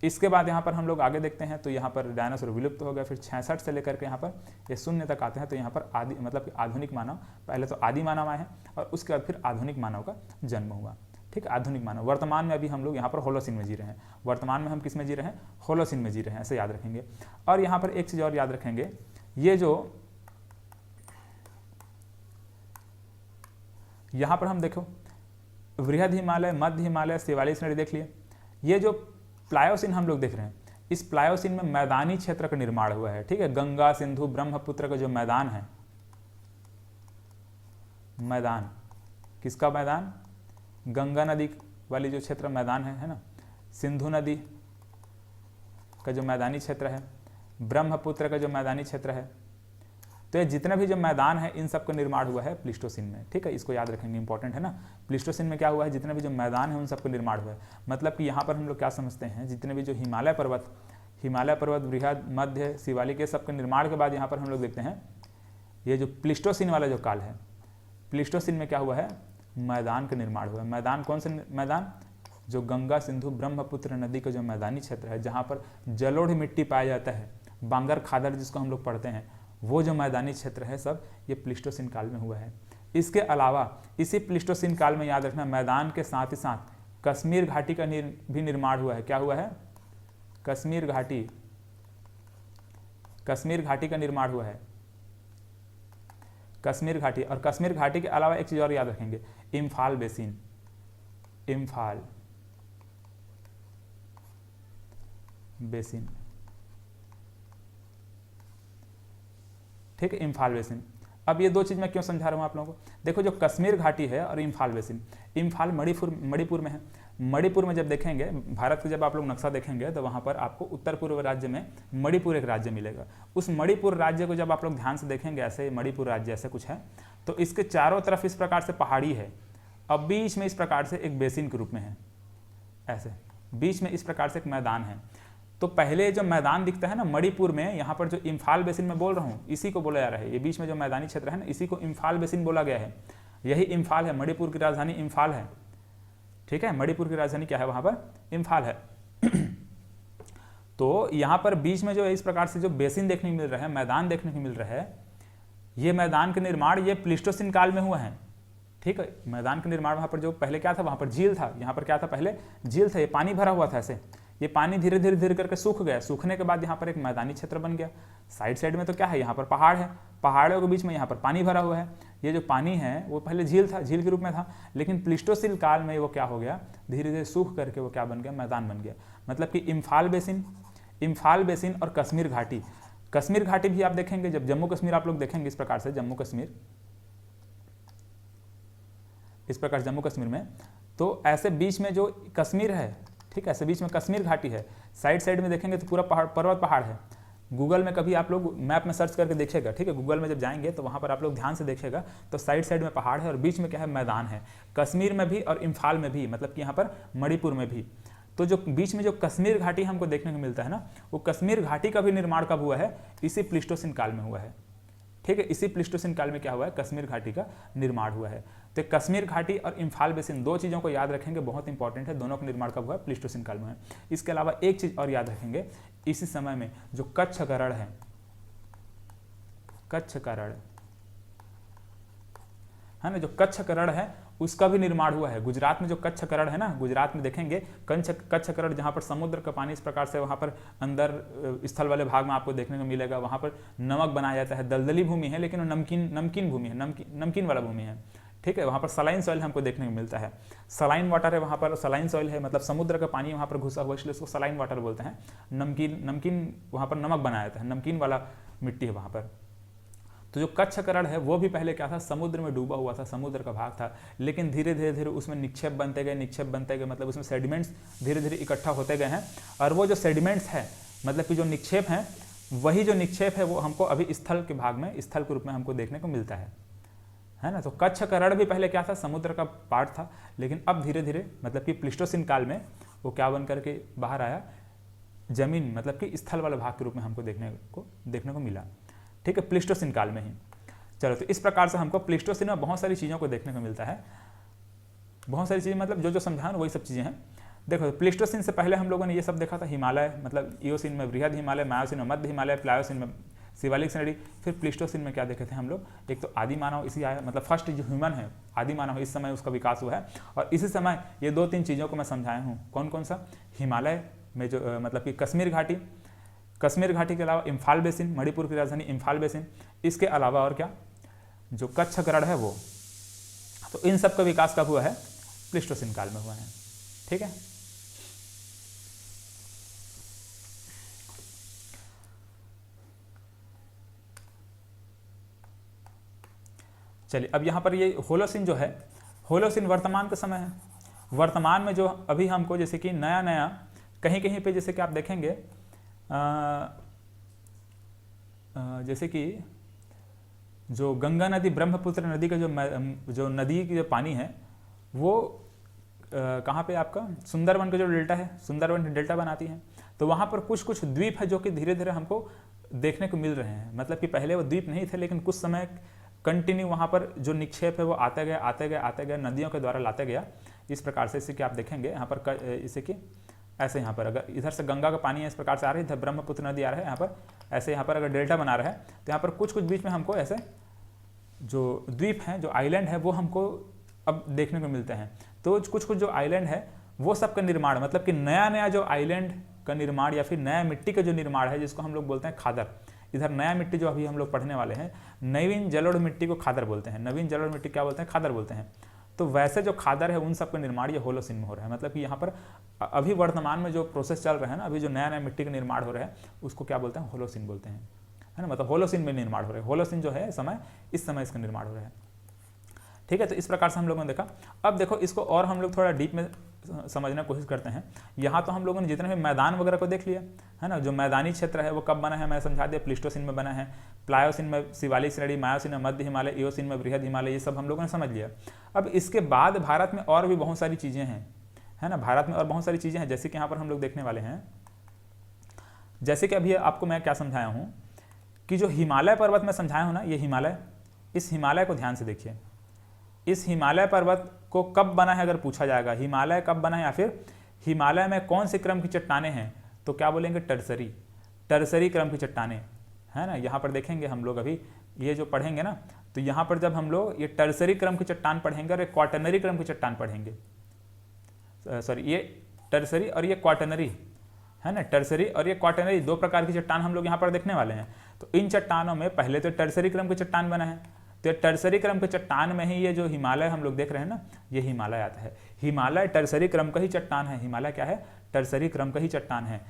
[SPEAKER 1] इसके बाद यहाँ पर हम लोग आगे देखते हैं तो यहाँ पर डायनासोर विलुप्त हो गया। फिर 66 से लेकर के यहाँ पर ये 0 तक आते हैं, तो यहाँ पर आदि मतलब कि आधुनिक मानव, पहले तो आदि मानव आए हैं और उसके बाद फिर आधुनिक मानव का जन्म हुआ। ठीक है, आधुनिक मानव। वर्तमान में अभी हम लोग यहाँ पर होलोसिन में जी रहे हैं। वर्तमान में हम किस में जी रहे हैं, होलोसिन में जी रहे हैं, ऐसे याद रखेंगे। और यहाँ पर एक चीज़ और याद रखेंगे, ये जो यहाँ पर हम देखो वृहद हिमालय, मध्य हिमालय, शिवालिक श्रेणी देख लिए। ये जो प्लायोसिन हम लोग देख रहे हैं, इस प्लायोसिन में मैदानी क्षेत्र का निर्माण हुआ है। ठीक है, गंगा, सिंधु, ब्रह्मपुत्र का जो मैदान है, मैदान किसका मैदान, गंगा नदी वाली जो क्षेत्र मैदान है ना, सिंधु नदी का जो मैदानी क्षेत्र है, ब्रह्मपुत्र का जो मैदानी क्षेत्र है, तो ये जितने भी जो मैदान है इन सब का निर्माण हुआ है प्लीस्टोसिन में। ठीक है, इसको याद रखेंगे, इंपॉर्टेंट है ना। प्लीस्टोसिन में क्या हुआ है, जितने भी जो मैदान है उन सबका निर्माण हुआ है। मतलब कि यहाँ पर हम लोग क्या समझते हैं, जितने भी जो हिमालय पर्वत, बृहद, मध्य, शिवालिक, ये सबके निर्माण के बाद यहाँ पर हम लोग देखते हैं ये जो प्लीस्टोसिन वाला जो काल है, प्लीस्टोसिन में क्या हुआ है, मैदान का निर्माण हुआ है। मैदान कौन से मैदान, जो गंगा सिंधु ब्रह्मपुत्र नदी का जो मैदानी क्षेत्र है, जहाँ पर जलोढ़ मिट्टी पाया जाता है, बांगर खादर जिसको हम लोग पढ़ते हैं, वो जो मैदानी क्षेत्र है सब ये प्लीस्टोसिन काल में हुआ है। इसके अलावा इसी प्लीस्टोसिन काल में याद रखना, मैदान के साथ ही साथ कश्मीर घाटी का भी निर्माण हुआ है। क्या हुआ है, कश्मीर घाटी का निर्माण हुआ है, कश्मीर घाटी। और कश्मीर घाटी के अलावा एक चीज और याद रखेंगे, इम्फाल बेसिन, इम्फाल बेसिन, ठीक है, इम्फाल बेसिन। अब ये दो चीज मैं क्यों समझा रहा हूं आप लोगों को, देखो जो कश्मीर घाटी है और इम्फाल बेसिन, इम्फाल मणिपुर में है। मणिपुर में जब देखेंगे, भारत का जब आप लोग नक्शा देखेंगे तो वहां पर आपको उत्तर पूर्व राज्य में मणिपुर एक राज्य मिलेगा। उस मणिपुर राज्य को जब आप लोग ध्यान से देखेंगे, ऐसे मणिपुर राज्य ऐसे कुछ है, तो इसके चारों तरफ इस प्रकार से पहाड़ी है, अब बीच में इस प्रकार से एक बेसिन के रूप में है, ऐसे बीच में इस प्रकार से एक मैदान है। तो पहले जो मैदान दिखता है ना मणिपुर में, यहाँ पर जो इम्फाल बेसिन में बोल रहा हूँ, इसी को बोला जा रहा है। ये बीच में जो मैदानी क्षेत्र है ना, इसी को इम्फाल बेसिन बोला गया है। यही इम्फाल है, मणिपुर की राजधानी इम्फाल है। ठीक है, मणिपुर की राजधानी क्या है, वहां पर इम्फाल है। तो यहाँ पर बीच में जो इस प्रकार से जो बेसिन देखने को मिल रहा है, मैदान देखने को मिल रहा है, ये मैदान का निर्माण ये प्लीस्टोसिन काल में हुआ है। ठीक है, मैदान का निर्माण वहां पर जो पहले क्या था, वहां पर झील था, यहाँ पर क्या था, पहले झील था, ये पानी भरा हुआ था ऐसे, ये पानी धीरे धीरे करके सूख गया। सूखने के बाद यहाँ पर एक मैदानी क्षेत्र बन गया। साइड में तो क्या है, यहाँ पर पहाड़ है, पहाड़ों के बीच में यहाँ पर पानी भरा हुआ है। ये जो पानी है वो पहले झील था, झील के रूप में था, लेकिन प्लीस्टोसिन काल में वो क्या हो गया, धीरे धीरे सूख करके वो क्या बन गया, मैदान बन गया। मतलब कि इम्फाल बेसिन और कश्मीर घाटी भी आप देखेंगे, जब जम्मू कश्मीर आप लोग देखेंगे इस प्रकार से, जम्मू कश्मीर इस प्रकार जम्मू कश्मीर में, तो ऐसे बीच में जो कश्मीर है, ठीक है, ऐसे बीच में कश्मीर घाटी है। साइड में देखेंगे तो पूरा पर्वत पहाड़ है। गूगल में कभी आप लोग मैप में सर्च करके देखिएगा, ठीक है, गूगल में जब जाएंगे तो वहाँ पर आप लोग ध्यान से देखिएगा तो साइड में पहाड़ है और बीच में क्या है, मैदान है। कश्मीर में भी और इम्फाल में भी, मतलब कि यहाँ पर मणिपुर में भी। तो जो बीच में जो कश्मीर घाटी हमको देखने को मिलता है ना, वो कश्मीर घाटी का भी निर्माण कब हुआ है, इसी प्लीस्टोसिन काल में हुआ है। ठीक है, इसी प्लीस्टोसिन काल में क्या हुआ है, कश्मीर घाटी का निर्माण हुआ है। तो कश्मीर घाटी और इम्फाल बेसिन, दो चीज़ों को याद रखेंगे, बहुत इंपॉर्टेंट है। दोनों का निर्माण कब हुआ है, प्लीस्टोसिन काल में है। इसके अलावा एक चीज़ और याद रखेंगे, इसी समय में जो कच्छ का रण है, कच्छ का रण है ना, जो कच्छ का रण है उसका भी निर्माण हुआ है। गुजरात में जो कच्छ का रण है ना, गुजरात में देखेंगे कच्छ का रण, जहाँ पर समुद्र का पानी इस प्रकार से वहाँ पर अंदर स्थल वाले भाग में आपको देखने को मिलेगा। वहाँ पर नमक बनाया जाता है, दलदली भूमि है लेकिन वो नमकीन भूमि है, नमकीन वाला भूमि है। ठीक है, वहाँ पर सलाइन सॉइल हमको देखने को मिलता है, सलाइन वाटर है वहाँ पर, सलाइन सॉइल है, मतलब समुद्र का पानी वहाँ पर घुसा हुआ, इसलिए उसको सलाइन वाटर बोलते हैं। नमकीन वहाँ पर नमक बनाया जाता है, नमकीन वाला मिट्टी है वहाँ पर। तो जो कच्छ का रण है वो भी पहले क्या था, समुद्र में डूबा हुआ था, समुद्र का भाग था, लेकिन धीरे धीरे उसमें निक्षेप बनते गए, मतलब उसमें सेडिमेंट्स धीरे धीरे इकट्ठा होते गए हैं। और वो जो सेडिमेंट्स है, मतलब कि जो निक्षेप हैं, वही जो निक्षेप है वो हमको अभी स्थल के भाग में, स्थल के रूप में हमको देखने को मिलता है ना। तो कच्छ का रण भी पहले क्या था, समुद्र का पार्ट था, लेकिन अब धीरे धीरे, मतलब कि प्लीस्टोसिन काल में वो क्या बन करके बाहर आया, जमीन, मतलब कि स्थल वाले भाग के रूप में हमको देखने को मिला। ठीक है, प्लीस्टोसिन काल में ही। चलो, तो इस प्रकार से हमको प्लीस्टोसिन में बहुत सारी चीज़ों को देखने को मिलता है, बहुत सारी चीज़ें, मतलब जो समझाएं वही सब चीज़ें हैं। देखो, प्लीस्टोसिन से पहले हम लोगों ने ये सब देखा था, हिमालय, मतलब इओसिन में बृहद हिमालय, मायोसिन में मध्य हिमालय, प्लायोसिन में शिवालिक श्रेणी। फिर प्लीस्टोसिन में क्या देखे थे हम लोग, एक तो आदि मानव इसी आया, मतलब फर्स्ट जो ह्यूमन है, आदि मानव, इस समय उसका विकास हुआ है। और इसी समय ये 2-3 चीज़ों को मैं समझाया हूँ, कौन कौन सा, हिमालय में जो मतलब कि कश्मीर घाटी के अलावा इम्फाल बेसिन, मणिपुर की राजधानी इम्फाल बेसिन, इसके अलावा और क्या, जो कच्छ का रण है वो। तो इन सब का विकास कब हुआ है, प्लीस्टोसिन काल में हुआ है। ठीक है, चलिए अब यहाँ पर ये होलोसिन जो है, होलोसिन वर्तमान का समय है। वर्तमान में जो अभी हमको जैसे कि नया कहीं पे जैसे कि आप देखेंगे जैसे कि जो गंगा नदी ब्रह्मपुत्र नदी का जो नदी की जो पानी है वो कहाँ पे आपका सुंदरवन का जो डेल्टा है, सुंदरवन डेल्टा बनाती है। तो वहाँ पर कुछ कुछ द्वीप है जो कि धीरे धीरे हमको देखने को मिल रहे हैं। मतलब कि पहले वो द्वीप नहीं थे, लेकिन कुछ समय कंटिन्यू वहाँ पर जो निक्षेप है वो आते गए नदियों के द्वारा लाते गया। इस प्रकार से, इसे कि आप देखेंगे यहाँ पर इसे कि ऐसे यहाँ पर अगर इधर से गंगा का पानी है इस प्रकार से आ रहा है, इधर ब्रह्मपुत्र नदी आ रहा है, यहाँ पर ऐसे यहाँ पर अगर डेल्टा बना रहा है तो यहाँ पर कुछ कुछ बीच में हमको ऐसे जो द्वीप हैं, जो आइलैंड है वो हमको अब देखने को मिलते हैं। तो कुछ कुछ जो आइलैंड है वो सब का निर्माण, मतलब कि नया नया जो आइलैंड का निर्माण या फिर नया मिट्टी का जो निर्माण है, जिसको हम लोग बोलते हैं खादर। इधर नया मिट्टी जो अभी हम लोग पढ़ने वाले हैं, नवीन जलोढ़ मिट्टी को खादर बोलते हैं। नवीन जलोढ़ मिट्टी क्या बोलते हैं? खादर बोलते हैं। तो वैसे जो खादर है उन सब का निर्माण ये होलोसिन में हो रहा है। मतलब कि यहाँ पर अभी वर्तमान में जो प्रोसेस चल रहा है ना, अभी जो नया नया मिट्टी का निर्माण हो रहा है उसको क्या बोलते हैं? होलोसिन बोलते हैं, है ना। मतलब होलोसिन में निर्माण हो रहा है। होलोसिन जो है समय, इस समय इसका निर्माण हो रहा है। ठीक है, तो इस प्रकार से हम लोगों ने देखा। अब देखो इसको और हम लोग थोड़ा डीप में समझने की कोशिश करते हैं। यहाँ तो हम लोगों ने जितने भी मैदान वगैरह को देख लिया, है ना। जो मैदानी क्षेत्र है वो कब बना है मैं समझा दिया, प्लीस्टोसिन में बना है, प्लायोसिन में शिवालिक श्रेणी, मायोसिन में मध्य हिमालय, इयोसिन में बृहद हिमालय, ये सब हम लोगों ने समझ लिया। अब इसके बाद भारत में और भी बहुत सारी चीज़ें हैं, है ना। भारत में और बहुत सारी चीज़ें हैं, जैसे कि यहाँ पर हम लोग देखने वाले हैं। जैसे कि अभी आपको मैं क्या समझाया हूँ कि जो हिमालय पर्वत में समझाया हूँ ना, ये हिमालय, इस हिमालय को ध्यान से देखिए। इस हिमालय पर्वत को कब बना है अगर पूछा जाएगा, हिमालय कब बना है या फिर हिमालय में कौन से क्रम की चट्टानें हैं, तो क्या बोलेंगे? टर्सरी क्रम की चट्टानें, है ना। यहाँ पर देखेंगे हम लोग अभी ये जो पढ़ेंगे ना, तो यहाँ पर जब हम लोग ये टर्सरी क्रम की चट्टान पढ़ेंगे और एक क्वाटरनरी क्रम की चट्टान पढ़ेंगे, सॉरी ये टर्सरी और ये क्वाटरनरी, है ना। टर्सरी और ये क्वाटरनरी दो प्रकार की चट्टान हम लोग यहाँ पर देखने वाले हैं। तो इन चट्टानों में पहले तो टर्सरी क्रम की चट्टान बना है, तो टर्सरी क्रम के चट्टान में ही ये जो हिमालय हम लोग देख रहे हैं ना, ये हिमालय आता है। हिमालय टर्सरी क्रम का ही चट्टान है। हिमालय क्या है? टर्सरी क्रम का ही चट्टान है।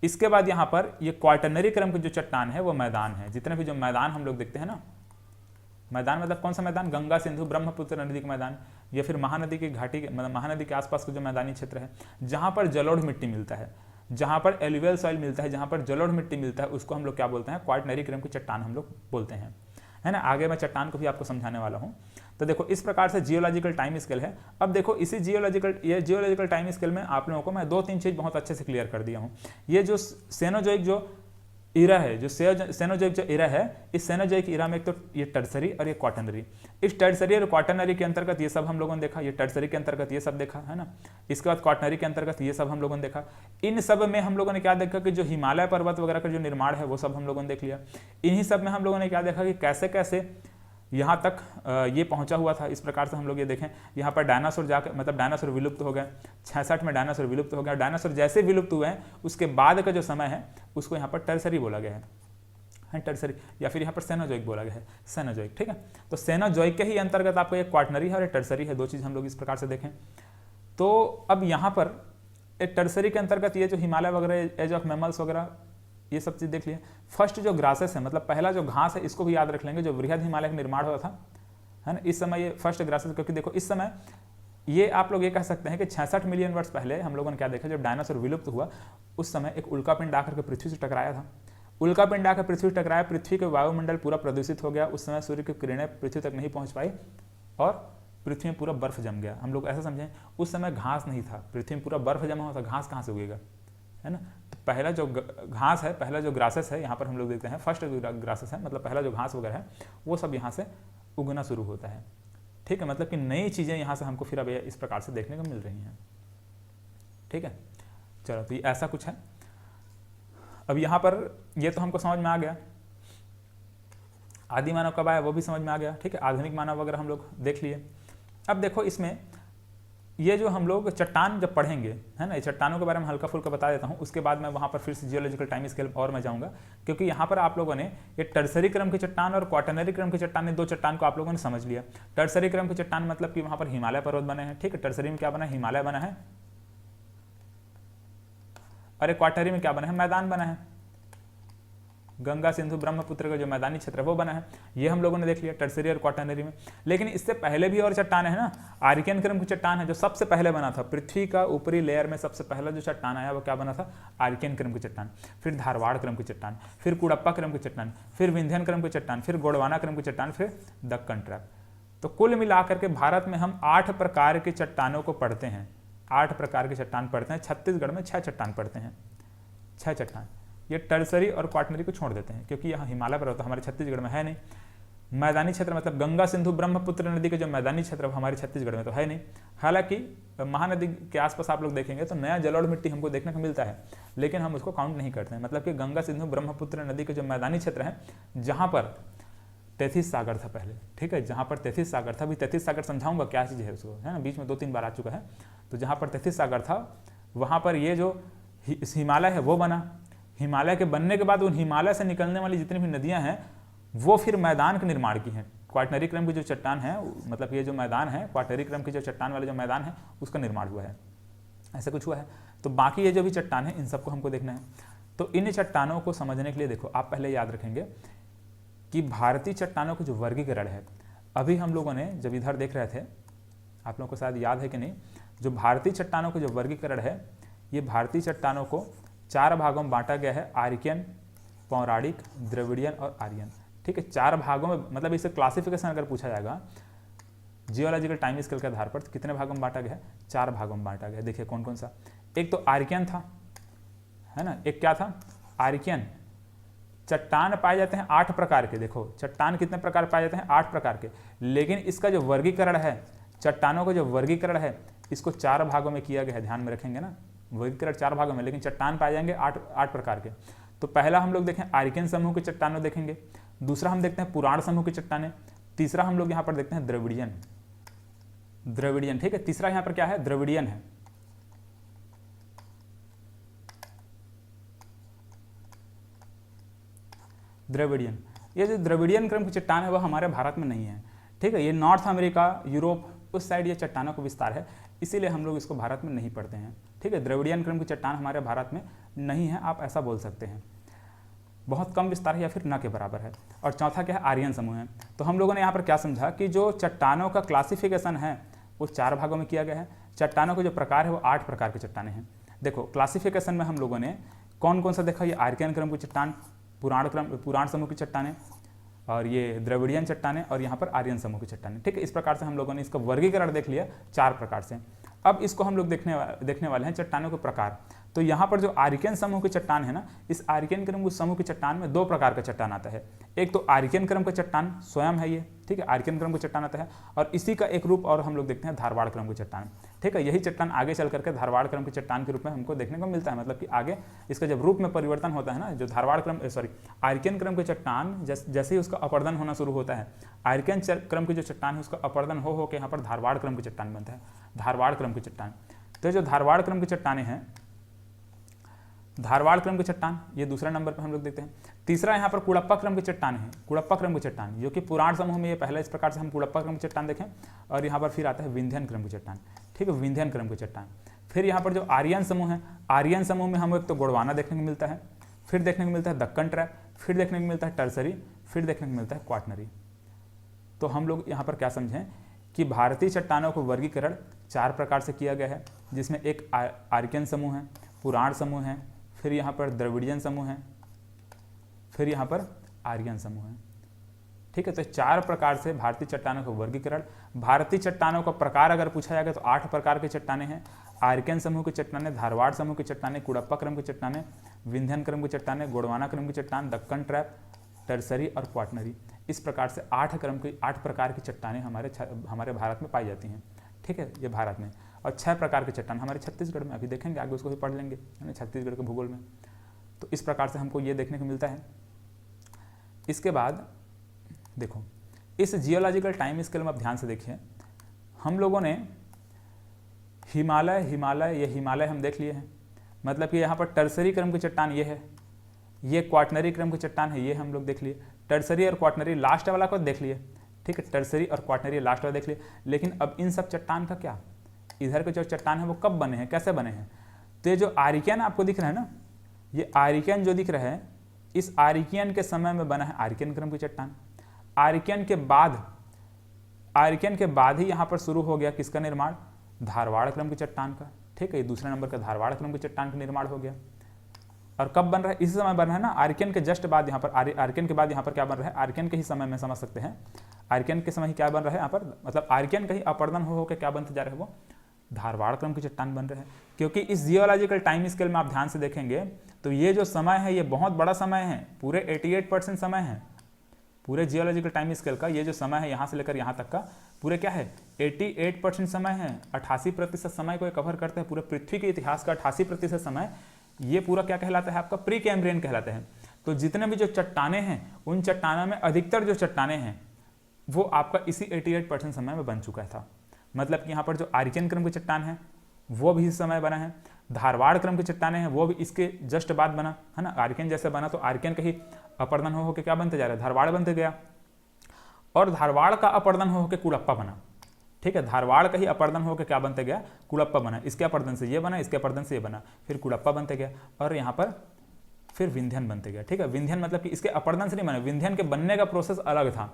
[SPEAKER 1] इसके बाद यहाँ पर ये क्वाटरनरी क्रम की जो चट्टान है वो मैदान है। जितने भी जो मैदान हम लोग देखते हैं ना, मैदान मतलब कौन सा मैदान? गंगा सिंधु ब्रह्मपुत्र नदी का मैदान, या फिर महानदी की घाटी, मतलब महानदी के आसपास का जो मैदानी क्षेत्र है, जहाँ पर जलोढ़ मिट्टी मिलता है, जहाँ पर एलुवियल सॉइल मिलता है, जहाँ पर जलोढ़ मिट्टी मिलता है, उसको हम लोग क्या बोलते हैं? क्वाटरनरी क्रम की चट्टान हम लोग बोलते हैं, है ना। आगे मैं चट्टान को भी आपको समझाने वाला हूँ। तो देखो इस प्रकार से जियोलॉजिकल टाइम स्केल है। अब देखो इसी जियोलॉजिकल टाइम स्केल में आप लोगों को मैं 2-3 चीज़ बहुत अच्छे से क्लियर कर दिया हूँ। ये जो सेनोजोइक जो इरा है, जो सेनोजोइक जो इरा है, इस सेनोजोइक इरा में एक तो ये टर्सरी और ये क्वाटरनरी। इस टर्सरी और क्वाटरनरी के अंतर्गत ये सब हम लोगों ने देखा, ये टर्सरी के अंतर्गत ये सब देखा, है ना। इसके बाद क्वाटरनरी के अंतर्गत ये सब हम लोगों ने देखा। इन सब में हम लोगों ने क्या देखा कि जो हिमालय पर्वत वगैरह का जो निर्माण है वो सब हम लोगों ने देख लिया। इन्हीं सब में हम लोगों ने क्या देखा कि कैसे कैसे यहाँ तक ये पहुँचा हुआ था। इस प्रकार से हम लोग ये देखें, यहाँ पर डायनासोर जाकर, मतलब डायनासोर विलुप्त हो गए, 66 में डायनासोर विलुप्त हो गया। डायनासोर जैसे विलुप्त हुए हैं उसके बाद का जो समय है उसको यहाँ पर टर्सरी बोला गया है, टर्सरी, या फिर यहाँ पर सेनोजोइक बोला गया है, सेनोजोइक। ठीक है, तो सेनोजोइक के ही अंतर्गत आपको एक क्वाटरनरी है और एक टर्सरी है, दो चीज़ हम लोग इस प्रकार से देखें। तो अब यहाँ पर एक टर्सरी के अंतर्गत ये जो हिमालय वगैरह, एज ऑफ मैमल्स वगैरह, ये सब चीज़ देख लिए। फर्स्ट जो ग्रासेस है, मतलब पहला जो घास है, इसको भी याद रख लेंगे, जो बृहद हिमालय का निर्माण हुआ था, है ना। इस समय ये फर्स्ट ग्रासेस, क्योंकि देखो इस समय ये आप लोग ये कह सकते हैं कि 66 मिलियन वर्ष पहले हम लोगों ने क्या देखा, जब डायनासोर विलुप्त हुआ उस समय एक उल्कापिंड आकर के पृथ्वी से टकराया था। उल्कापिंड आकर पृथ्वी से टकराया, पृथ्वी के वायुमंडल पूरा प्रदूषित हो गया। उस समय सूर्य की किरणें पृथ्वी तक नहीं पहुँच पाई और पृथ्वी में पूरा बर्फ जम गया। हम लोग ऐसा समझें, उस समय घास नहीं था, पृथ्वी में पूरा बर्फ जमा हुआ था, घास कहाँ से उगेगा, है ना। तो पहला जो घास है, पहला जो ग्रासेस है, यहाँ पर हम लोग देखते हैं फर्स्ट जो ग्रासेस है, मतलब पहला जो घास वगैरह है वो सब यहाँ से उगना शुरू होता है। ठीक है, मतलब कि नई चीज़ें यहाँ से हमको फिर अब इस प्रकार से देखने को मिल रही हैं। ठीक है, चलो, तो ये ऐसा कुछ है। अब यहाँ पर ये तो हमको समझ में आ गया, आदि मानव कब आया वो भी समझ में आ गया। ठीक है, आधुनिक मानव वगैरह हम लोग देख लिए। अब देखो इसमें ये जो हम लोग चट्टान जब पढ़ेंगे, है ना, ये चट्टानों के बारे में हल्का फुल्का बता देता हूँ, उसके बाद मैं वहाँ पर फिर से जियोलॉजिकल टाइम स्केल और मैं जाऊँगा, क्योंकि यहाँ पर आप लोगों ने ये टर्सरी क्रम की चट्टान और क्वाटरनरी क्रम की चट्टान, दो चट्टान को आप लोगों ने समझ लिया। टर्सरी क्रम की चट्टान मतलब कि वहाँ पर हिमालय पर्वत बने हैं। ठीक है, टर्सरी में क्या बना है? हिमालय बना है। और क्वाटरनरी में क्या बना है? मैदान बना है। गंगा सिंधु ब्रह्मपुत्र का जो मैदानी क्षेत्र है वो बना है, ये हम लोगों ने देख लिया टर्सरी और क्वाटरनरी में। लेकिन इससे पहले भी और चट्टान है ना, आर्कियन क्रम की चट्टान है जो सबसे पहले बना था, पृथ्वी का ऊपरी लेयर में सबसे पहला जो चट्टान आया वो क्या बना था, आर्कियन क्रम की चट्टान, फिर धारवाड़ क्रम की चट्टान, फिर कुड़प्पा क्रम की चट्टान, फिर विंध्यन क्रम की चट्टान, फिर गोंडवाना क्रम की चट्टान, फिर दक्कन ट्रैप। तो कुल मिलाकर के भारत में हम 8 प्रकार की चट्टानों को पढ़ते हैं, 8 प्रकार की चट्टान पढ़ते हैं। छत्तीसगढ़ में 6 चट्टान पढ़ते हैं, 6 चट्टान। ये टर्सरी और क्वाटरनरी को छोड़ देते हैं क्योंकि यहाँ हिमालय पर्वत तो हमारे छत्तीसगढ़ में है नहीं। मैदानी क्षेत्र मतलब गंगा सिंधु ब्रह्मपुत्र नदी के जो मैदानी क्षेत्र हमारे छत्तीसगढ़ में तो है नहीं। हालांकि महानदी के आसपास आप लोग देखेंगे तो नया जलोढ़ मिट्टी हमको देखने को मिलता है, लेकिन हम उसको काउंट नहीं करते हैं। मतलब कि गंगा सिंधु ब्रह्मपुत्र नदी के जो मैदानी क्षेत्र है जहाँ पर 33 सागर था पहले, ठीक है, जहाँ पर 33 सागर था, अभी 33 सागर समझाऊंगा क्या चीज़ है उसको, है ना, बीच में 2-3 बार आ चुका है। तो जहाँ पर 33 सागर था वहाँ पर ये जो हिमालय है वो बना। हिमालय के बनने के बाद उन हिमालय से निकलने वाली जितनी भी नदियाँ हैं वो फिर मैदान के निर्माण की हैं। क्वाटरनरी क्रम की जो चट्टान है, मतलब ये जो मैदान है, क्वाटरनरी क्रम की जो चट्टान वाले जो मैदान है उसका निर्माण हुआ है, ऐसा कुछ हुआ है। तो बाकी ये जो भी चट्टान है इन सबको हमको देखना है। तो इन चट्टानों को समझने के लिए देखो आप पहले याद रखेंगे कि भारतीय चट्टानों का जो वर्गीकरण है, अभी हम लोगों ने जब इधर देख रहे थे, आप लोगों को शायद याद है कि नहीं, जो भारतीय चट्टानों का जो वर्गीकरण है, ये भारतीय चट्टानों को 4 भागों में बांटा गया है, आर्कियन, पौराणिक, द्रविडियन और आर्यन। ठीक है, 4 भागों में, मतलब इसे क्लासिफिकेशन अगर पूछा जाएगा जियोलॉजिकल टाइम स्केल के आधार पर तो कितने भागों में बांटा गया है, 4 भागों में बांटा गया। देखिए कौन कौन सा, एक तो आर्कियन था, है ना, एक क्या था, आर्कियन। चट्टान पाए जाते हैं 8 प्रकार के, देखो चट्टान कितने प्रकार पाए जाते हैं, 8 प्रकार के, लेकिन इसका जो वर्गीकरण है, चट्टानों का जो वर्गीकरण है इसको 4 भागों में किया गया है, ध्यान में रखेंगे ना, वर्गीकरण 4 भागों में, लेकिन चट्टान पाए जाएंगे 8 प्रकार के। तो पहला हम लोग देखें आर्कियन समूह की चट्टानों देखेंगे, दूसरा हम देखते हैं पुराण समूह की चट्टानें, तीसरा हम लोग यहाँ पर देखते हैं द्रविडियन, द्रविडियन, ठीक है, तीसरा यहाँ पर क्या है, द्रविडियन है। द्रविडियन, ये जो द्रविडियन क्रम की चट्टान है वह हमारे भारत में नहीं है, ठीक है, ये नॉर्थ अमेरिका, यूरोप उस साइड ये चट्टानों का विस्तार है, इसीलिए हम लोग इसको भारत में नहीं पढ़ते हैं, ठीक है। द्रविडियन क्रम की चट्टान हमारे भारत में नहीं है, आप ऐसा बोल सकते हैं, बहुत कम विस्तार है या फिर न के बराबर है। और चौथा क्या है, आर्यन समूह है। तो हम लोगों ने यहाँ पर क्या समझा कि जो चट्टानों का क्लासिफिकेशन है वो 4 भागों में किया गया है, चट्टानों के जो प्रकार है वो 8 प्रकार की चट्टानें हैं। देखो क्लासिफिकेशन में हम लोगों ने कौन कौन सा देखा, ये आर्कियन क्रम की चट्टान, पुराण समूह की चट्टानें, और ये द्रविडियन चट्टानें, और यहाँ पर आर्यन समूह की चट्टानें, ठीक है। इस प्रकार से हम लोगों ने इसका वर्गीकरण देख लिया 4 प्रकार से। अब इसको हम लोग देखने वाले हैं चट्टानों के प्रकार। तो यहाँ पर जो आर्कियन समूह की चट्टान है ना, इस आर्कियन क्रम समूह की चट्टान में 2 प्रकार का चट्टान आता है। एक तो आर्कियन क्रम का चट्टान स्वयं है ये, ठीक है, आर्कियन क्रम का चट्टान आता है, और इसी का एक रूप और हम लोग देखते हैं धारवाड़ क्रम की चट्टान, ठीक है। यही चट्टान आगे चल करके धारवाड़ क्रम की चट्टान के रूप में हमको देखने को मिलता है, मतलब कि आगे इसका जब रूप में परिवर्तन होता है ना, जो आर्कियन क्रम की चट्टान जैसे ही उसका अपर्दन होना शुरू होता है, आर्कियन क्रम की जो चट्टान है उसका अपर्दन हो के यहाँ पर धारवाड़ क्रम की चट्टान बनता है, धारवाड़ क्रम की चट्टान। तो जो धारवाड़ क्रम की चट्टानें हैं, धारवाड़ क्रम की चट्टान, ये दूसरा नंबर पर हम लोग देखते हैं। तीसरा यहाँ पर कुड़प्पा क्रम की चट्टान है, कुड़प्पा क्रम की चट्टान, जो कि पुराण समूह में ये पहला, इस प्रकार से हम कुड़प्पा क्रम की चट्टान देखें। और यहाँ पर फिर आता है विंध्यन क्रम की चट्टान, ठीक है, विंध्यन क्रम की चट्टान। फिर यहाँ पर जो आर्यन समूह है, आर्यन समूह में हमें एक तो गोंडवाना देखने को मिलता है, फिर देखने को मिलता है दक्कन ट्रैप, फिर देखने को मिलता है टर्सरी, फिर देखने को मिलता है क्वाटरनरी। तो हम लोग यहाँ पर क्या समझें कि भारतीय चट्टानों को वर्गीकरण 4 प्रकार से किया गया है, जिसमें एक आर्कियन समूह है, पुराण समूह है, फिर यहाँ पर द्रविडियन समूह है, फिर यहाँ पर आर्यन समूह है, ठीक है। तो 4 प्रकार से भारतीय चट्टानों का वर्गीकरण। भारतीय चट्टानों का प्रकार अगर पूछा जाएगा तो 8 प्रकार की चट्टानें हैं, आर्कियन समूह की चट्टानें, धारवाड़ समूह की चट्टानें, कुड़प्पा क्रम की चट्टानें, विंध्यन क्रम की चट्टानें, गोंडवाना क्रम की चट्टान, दक्कन ट्रैप, टर्सरी और क्वाटरनरी। इस प्रकार से 8 प्रकार की चट्टानें हमारे भारत में पाई जाती हैं, ठीक है, ये भारत में। और 6 प्रकार के चट्टान हमारे छत्तीसगढ़ में, अभी देखेंगे आगे उसको भी पढ़ लेंगे, है ना, छत्तीसगढ़ के भूगोल में। तो इस प्रकार से हमको ये देखने को मिलता है। इसके बाद देखो इस जियोलॉजिकल टाइम स्केल में आप ध्यान से देखिए, हम लोगों ने हिमालय हम देख लिए हैं, मतलब कि यहाँ पर टर्सरी क्रम की चट्टान ये है, ये क्वाटरनरी क्रम की चट्टान है, ये हम लोग देख लिए। टर्सरी और क्वाटरनरी लास्ट वाला को देख लिए, ठीक है, टर्सरी और क्वाटरनरी लास्ट वाला देख लिए। लेकिन अब इन सब चट्टान का क्या, इधर के जो चट्टान है वो कब बने हैं, कैसे बने हैं। तो ये जो आर्कियन आपको दिख रहा है ना, ये आर्कियन जो दिख रहा है इस आर्कियन के समय में बना है आर्कियन क्रम की चट्टान। आर्कियन के बाद ही यहाँ पर शुरू हो गया किसका निर्माण, धारवाड़ क्रम की चट्टान का। ठीक है, ये दूसरे नंबर का धारवाड़ क्रम की चट्टान का निर्माण हो गया। और कब बन रहा है, इसी समय बन रहा है ना, आर्कियन के जस्ट बाद यहाँ पर, आर्कियन के बाद यहाँ पर क्या बन रहा है, आर्कियन के ही समय में समझ सकते हैं, आर्कियन के समय ही क्या बन रहा है यहाँ पर, मतलब आर्कियन का ही अपर्दन हो के क्या बनते जा रहे हैं, वो धारवाड़ क्रम की चट्टान बन रहे हैं। क्योंकि इस जियोलॉजिकल टाइम स्केल में आप ध्यान से देखेंगे तो ये जो समय है ये बहुत बड़ा समय है, पूरे 88% समय है पूरे जियोलॉजिकल टाइम स्केल का। ये जो समय है यहाँ से लेकर यहाँ तक का पूरे क्या है 88% समय है, 88% समय को कवर करते हैं। पूरे पृथ्वी के इतिहास का 88% समय ये पूरा क्या कहलाता है, आपका प्री कैम्ब्रियन कहलाते हैं। तो जितने भी जो चट्टाने हैं उन चट्टानों में अधिकतर जो चट्टाने हैं वो आपका इसी 88% समय में बन चुका था। मतलब कि यहाँ पर जो आर्कियन क्रम की चट्टान है वो भी इस समय बना है, धारवाड़ क्रम की चट्टाने हैं वो भी इसके जस्ट बाद बना है ना। आर्कियन जैसे बना तो आर्कियन का ही अपर्दन हो के क्या बनते जा रहा है, धारवाड़ बनते गया। और धारवाड़ का अपर्दन हो के कुड़प्पा बना। ठीक है, धारवाड़ का ही अपर्दन हो के क्या बनते गया, कुड़प्पा बना। इसके अपर्दन से ये बना, इसके अपर्दन से ये बना, फिर कुड़प्पा बनते गया। और यहाँ पर फिर विंध्यन बनते गया। ठीक है, विंध्यन मतलब कि इसके अपर्दन से नहीं बना, विंध्यन के बनने का प्रोसेस अलग था।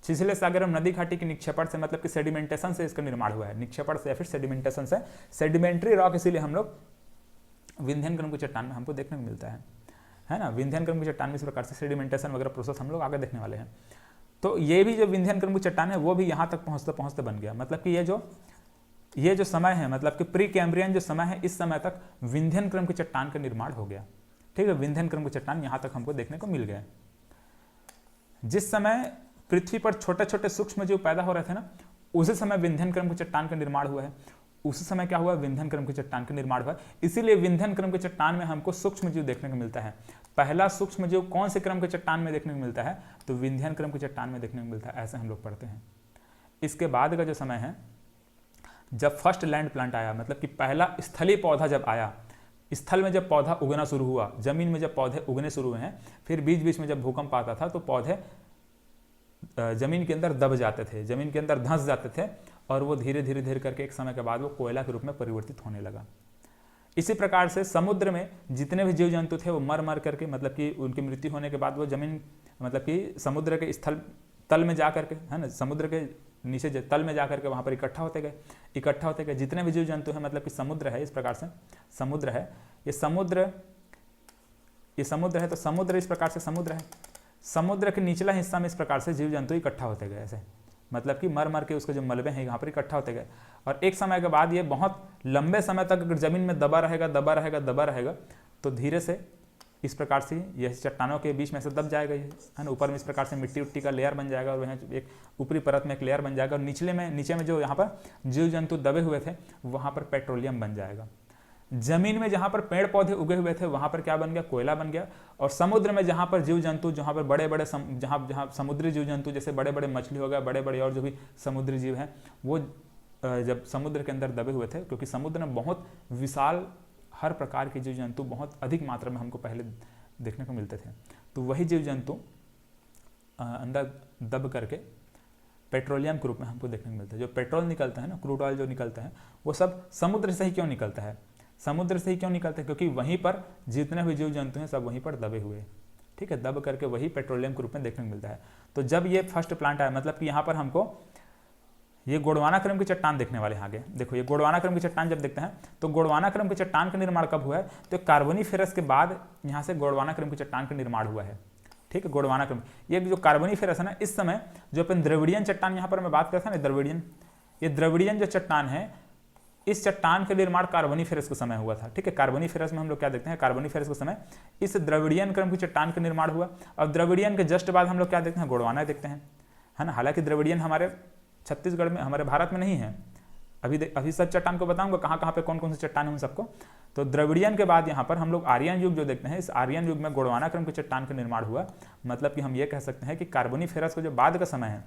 [SPEAKER 1] छिछले सागर एवं नदी घाटी की निक्षेपण से, मतलब कि सेडिमेंटेशन से इसका निर्माण हुआ है, निक्षेपण से या फिर सेडिमेंटेशन से, सेडिमेंट्री रॉक, इसीलिए हम लोग विंध्यन क्रम की चट्टान में हमको देखने को मिलता है ना। विंध्यन क्रम की चट्टान में इस प्रकार से सेडिमेंटेशन वगैरह प्रोसेस हम लोग आगे देखने वाले हैं। तो ये भी जो विंध्यन क्रम की चट्टान है वो भी यहाँ तक पहुँचते पहुँचते बन गया। मतलब कि ये जो समय है, मतलब कि प्री कैम्ब्रियन जो समय है, इस समय तक विंध्यन क्रम की चट्टान का निर्माण हो गया। ठीक है, विंध्यन क्रम की चट्टान यहाँ तक हमको देखने को मिल गया। जिस समय पृथ्वी पर छोटे छोटे सूक्ष्म जीव पैदा हो रहे थे ना, उसी समय विंध्यन क्रम की चट्टान का निर्माण हुआ है। उसी समय क्या हुआ, विंध्यन क्रम की चट्टान का निर्माण हुआ। इसीलिए विंध्यन क्रम की चट्टान में हमको सूक्ष्म जीव देखने को मिलता है। पहला सूक्ष्म जीव कौन से क्रम की चट्टान में देखने को मिलता है, तो विंध्यन क्रम की चट्टान में देखने को मिलता है, ऐसे हम लोग पढ़ते हैं। इसके बाद का जो समय है, जब फर्स्ट लैंड प्लांट आया, मतलब कि पहला स्थलीय पौधा जब आया, स्थल में जब पौधा उगना शुरू हुआ, जमीन में जब पौधे उगने शुरू हुए हैं, फिर बीच बीच में जब भूकंप आता था तो पौधे जमीन के अंदर दब जाते थे, जमीन के अंदर धंस जाते थे, और वो धीरे धीरे धीरे करके एक समय के बाद वो कोयला के रूप में परिवर्तित होने लगा। इसी प्रकार से समुद्र में जितने भी जीव जंतु थे वो मर मर करके, मतलब कि उनकी मृत्यु होने के बाद वो जमीन, मतलब कि समुद्र के स्थल तल में जा करके, है ना, समुद्र के नीचे तल में जा करके वहाँ पर इकट्ठा होते गए। जितने भी जीव जंतु हैं, मतलब कि समुद्र है, इस प्रकार से समुद्र है, ये समुद्र है, तो समुद्र इस प्रकार से समुद्र है। समुद्र के निचला हिस्सा में इस प्रकार से जीव जंतु इकट्ठा होते गए ऐसे, मतलब कि मर मर के उसके जो मलबे हैं यहाँ पर इकट्ठा होते गए। और एक समय के बाद ये बहुत लंबे समय तक अगर जमीन में दबा रहेगा तो धीरे से इस प्रकार से यह चट्टानों के बीच में से दब जाएगा, है ना। ऊपर में इस प्रकार से मिट्टी उट्टी का लेयर बन जाएगा, और वहाँ एक ऊपरी परत में एक लेयर बन जाएगा, और नीचे में जो यहाँ पर जीव जंतु दबे हुए थे वहाँ पर पेट्रोलियम बन जाएगा। जमीन में जहाँ पर पेड़ पौधे उगे हुए थे वहाँ पर क्या बन गया, कोयला बन गया। और समुद्र में जहाँ पर जीव जंतु, जहाँ पर बड़े बड़े जहाँ समुद्री जीव जंतु, जैसे बड़े बड़े मछली हो गया, बड़े बड़े और जो भी समुद्री जीव हैं, वो जब समुद्र के अंदर दबे हुए थे, क्योंकि समुद्र में बहुत विशाल हर प्रकार के जीव जंतु बहुत अधिक मात्रा में हमको पहले देखने को मिलते थे, तो वही जीव जंतु अंदर दब करके पेट्रोलियम के रूप में हमको देखने को मिलता है। जो पेट्रोल निकलता है ना, क्रूड ऑयल जो निकलता है, वो सब समुद्र से ही क्यों निकलता है, समुद्र से ही क्यों निकलता है, क्योंकि वहीं पर जितने भी जीव जंतु हैं सब वहीं पर दबे हुए हैं। ठीक है, दब करके वही पेट्रोलियम के रूप में देखने को मिलता है। तो जब ये फर्स्ट प्लांट आया, मतलब कि यहाँ पर हमको ये गोंडवाना क्रम की चट्टान देखने वाले हैं आगे। देखो, ये गोंडवाना क्रम की चट्टान जब देखते हैं तो गोंडवाना क्रम की चट्टान का निर्माण कब हुआ है, तो कार्बोनिफेरस के बाद यहाँ से गोंडवाना क्रम की चट्टान का निर्माण हुआ है। ठीक है, गोंडवाना क्रम, ये जो कार्बोनिफेरस है ना, इस समय जो अपन द्रविडियन चट्टान यहाँ पर मैं बात करता था ना, द्रविडियन, ये द्रविडियन जो चट्टान है, इस चट्टान का निर्माण कार्बोनिफेरस के समय हुआ था। ठीक है, कार्बोनिफेरस में हम लोग क्या देखते हैं, कार्बोनिफेरस के समय इस द्रविडियन क्रम की चट्टान का निर्माण हुआ। और द्रविडियन के जस्ट बाद हम लोग क्या देखते हैं, गोंडवाना देखते हैं, है ना। हालांकि द्रविडियन हमारे छत्तीसगढ़ में, हमारे भारत में नहीं है। अभी सब चट्टान को बताऊंगा कहाँ कहाँ पे कौन कौन से चट्टान है उन सबको। तो द्रविडियन के बाद यहाँ पर हम लोग आर्यन युग जो देखते हैं, इस आर्यन युग में गोंडवाना क्रम की चट्टान का निर्माण हुआ। मतलब कि हम ये कह सकते हैं कि कार्बोनिफेरस का जो बाद का समय है,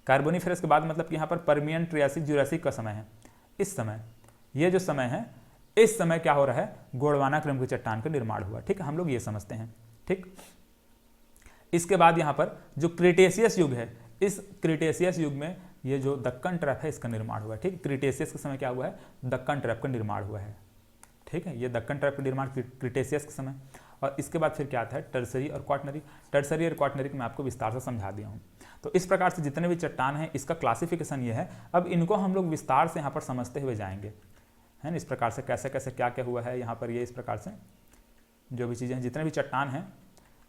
[SPEAKER 1] कार्बोनिफेरस के बाद मतलब कि यहाँ पर पर्मियन, ट्रियासिक, जुरासिक का समय है। इस समय, ये जो समय है, इस समय क्या हो रहा है, गोंडवाना क्रम की चट्टान का निर्माण हुआ। ठीक है, हम लोग ये समझते हैं। ठीक, इसके बाद यहाँ पर जो क्रिटेशियस युग है, इस क्रिटेशियस युग में ये जो दक्कन ट्रैप है इसका निर्माण हुआ है। ठीक, क्रिटेशियस के समय क्या हुआ है, दक्कन ट्रैप का निर्माण हुआ है। ठीक है, ये दक्कन ट्रैप का निर्माण क्रिटेशियस के समय। और इसके बाद फिर क्या आता है, टर्सरी और क्वाटनरी। टर्सरी और क्वाटनरी को मैं आपको विस्तार से समझा दिया हूँ। तो इस प्रकार से जितने भी चट्टान हैं इसका क्लासिफिकेशन ये है। अब इनको हम लोग विस्तार से यहाँ पर समझते हुए जाएंगे, है ना, इस प्रकार से कैसे कैसे क्या क्या हुआ है यहाँ पर, ये इस प्रकार से जो भी चीज़ें हैं, जितने भी चट्टान हैं,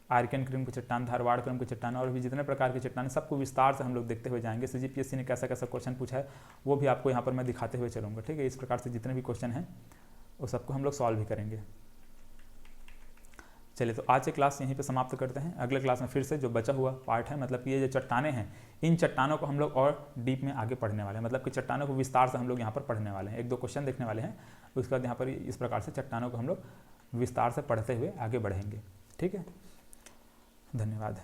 [SPEAKER 1] आर्कियन क्रम की चट्टान, धारवाड़ क्रम की चट्टान और भी जितने प्रकार की चट्टान, सबको विस्तार से हम लोग देखते हुए जाएंगे। CGPSC ने कैसा कैसा क्वेश्चन पूछा है वो भी आपको यहाँ पर मैं दिखाते हुए चलूँगा, ठीक है। इस प्रकार से जितने भी क्वेश्चन हैं वो सबको हम लोग सॉल्व भी करेंगे। चलिए, तो आज की क्लास यहीं पे समाप्त करते हैं। अगले क्लास में फिर से जो बचा हुआ पार्ट है, मतलब कि ये जो चट्टानें हैं, इन चट्टानों को हम लोग और डीप में आगे पढ़ने वाले हैं, मतलब कि चट्टानों को विस्तार से हम लोग यहाँ पर पढ़ने वाले हैं। 1-2 क्वेश्चन देखने वाले हैं, उसके बाद यहाँ पर इस प्रकार से चट्टानों को हम लोग विस्तार से पढ़ते हुए आगे बढ़ेंगे, ठीक है। धन्यवाद।